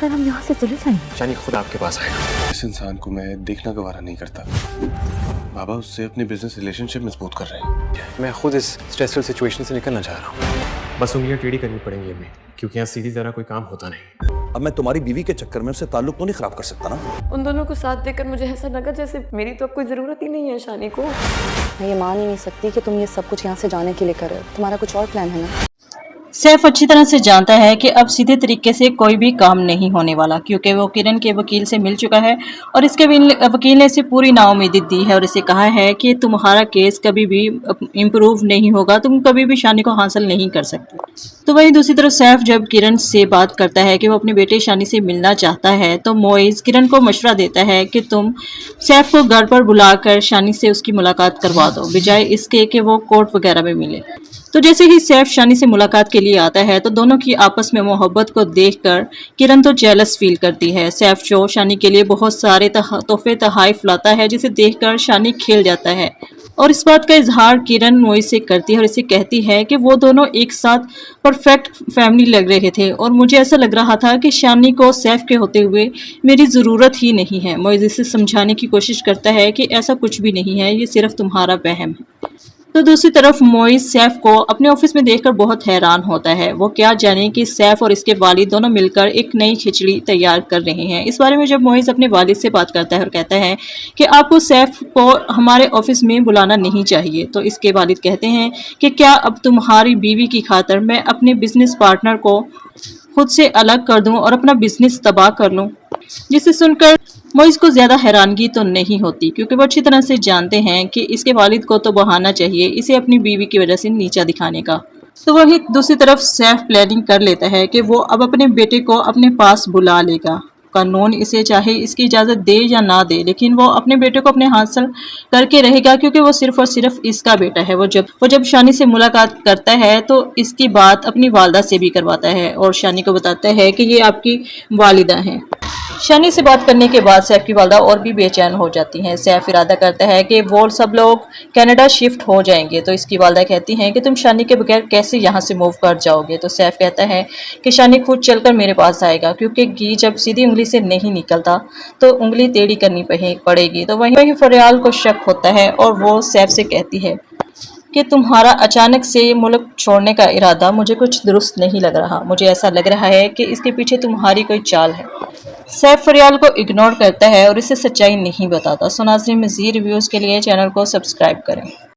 आखिर हम यहाँ से चले जाएंगे। शानी खुद आपके पास आएगा। इस इंसान को मैं देखना गवारा नहीं करता। बाबा उससे अपनी बिजनेस रिलेशनशिप मजबूत कर रहे हैं। मैं खुद इस स्ट्रेसफुल सिचुएशन से निकलना चाह रहा हूँ। बस उंगलियां टेढ़ी करनी पड़ेंगी हमें, क्योंकि यहाँ सीधी तरह कोई काम होता नहीं। अब मैं तुम्हारी बीवी के चक्कर में उससे ताल्लुक तो नहीं खराब कर सकता ना। उन दोनों को साथ देकर मुझे ऐसा लगा जैसे मेरी तो अब कोई जरूरत ही नहीं है शानी को। मैं ये मान ही नहीं सकती कि तुम ये सब कुछ यहाँ से जाने के लिए कर रहे हो। तुम्हारा कुछ और प्लान है ना? सैफ अच्छी तरह से जानता है कि अब सीधे तरीके से कोई भी काम नहीं होने वाला, क्योंकि वो किरण के वकील से मिल चुका है और इसके वकील ने इसे पूरी नाउम्मीदी दी है और इसे कहा है कि तुम्हारा केस कभी भी इम्प्रूव नहीं होगा, तुम कभी भी शानी को हासिल नहीं कर सकते। तो वहीं दूसरी तरफ सैफ जब किरण से बात करता है कि वो अपने बेटे शानी से मिलना चाहता है, तो मोइज किरण को मशवरा देता है कि तुम सैफ को घर पर बुलाकर शानी से उसकी मुलाकात करवा दो, बजाय इसके कि वो कोर्ट वगैरह में मिले। तो जैसे ही सैफ शानी से मुलाकात के लिए आता है तो दोनों की आपस में मोहब्बत को देखकर किरण तो जेलस फील करती है। सैफ जो शानी के लिए बहुत सारे तोहफे तोहफे लाता है, जिसे देखकर शानी खिल जाता है और इस बात का इजहार किरण मोइज से करती है और इसे कहती है कि वो दोनों एक साथ परफेक्ट फैमिली लग रहे थे और मुझे ऐसा लग रहा था कि शानी को सैफ के होते हुए मेरी ज़रूरत ही नहीं है। मोइज इसे समझाने की कोशिश करता है कि ऐसा कुछ भी नहीं है, ये सिर्फ तुम्हारा वहम है। तो दूसरी तरफ मोइज सैफ को अपने ऑफिस में देखकर बहुत हैरान होता है। वो क्या जाने कि सैफ और इसके वालिद दोनों मिलकर एक नई खिचड़ी तैयार कर रहे हैं। इस बारे में जब मोइज अपने वालिद से बात करता है और कहता है कि आपको सैफ को हमारे ऑफिस में बुलाना नहीं चाहिए, तो इसके वालिद कहते हैं कि क्या अब तुम्हारी बीवी की खातिर मैं अपने बिजनेस पार्टनर को खुद से अलग कर दूं और अपना बिजनेस तबाह कर लूं। जिसे सुनकर मोइज को ज्यादा हैरानगी तो नहीं होती, क्योंकि वो अच्छी तरह से जानते हैं कि इसके वालिद को तो बहाना चाहिए इसे अपनी बीवी की वजह से नीचा दिखाने का। तो वही दूसरी तरफ सैफ प्लानिंग कर लेता है कि वो अब अपने बेटे को अपने पास बुला लेगा। कानून इसे चाहे इसकी इजाज़त दे या ना दे, लेकिन वो अपने बेटे को अपने हासिल करके रहेगा, क्योंकि वो सिर्फ और सिर्फ इसका बेटा है। वो जब शानी से मुलाकात करता है तो इसकी बात अपनी वालदा से भी करवाता है और शानी को बताता है कि ये आपकी वालिदा हैं। शानी से बात करने के बाद सैफ की वालदा और भी बेचैन हो जाती हैं। सैफ इरादा करता है कि वो सब लोग कनाडा शिफ्ट हो जाएंगे, तो इसकी वालदा कहती हैं कि तुम शानी के बगैर कैसे यहाँ से मूव कर जाओगे। तो सैफ कहता है कि शानी खुद चलकर मेरे पास आएगा, क्योंकि घी जब सीधी उंगली से नहीं निकलता तो उंगली टेढ़ी करनी पड़ेगी। तो वहीं फरियाल को शक होता है और वो सैफ से कहती है कि तुम्हारा अचानक से मुल्क छोड़ने का इरादा मुझे कुछ दुरुस्त नहीं लग रहा। मुझे ऐसा लग रहा है कि इसके पीछे तुम्हारी कोई चाल है। सैफ फरियाल को इग्नोर करता है और इसे सच्चाई नहीं बताता। सो नाज़रीन, मज़ीद रिव्यूज़ के लिए चैनल को सब्सक्राइब करें।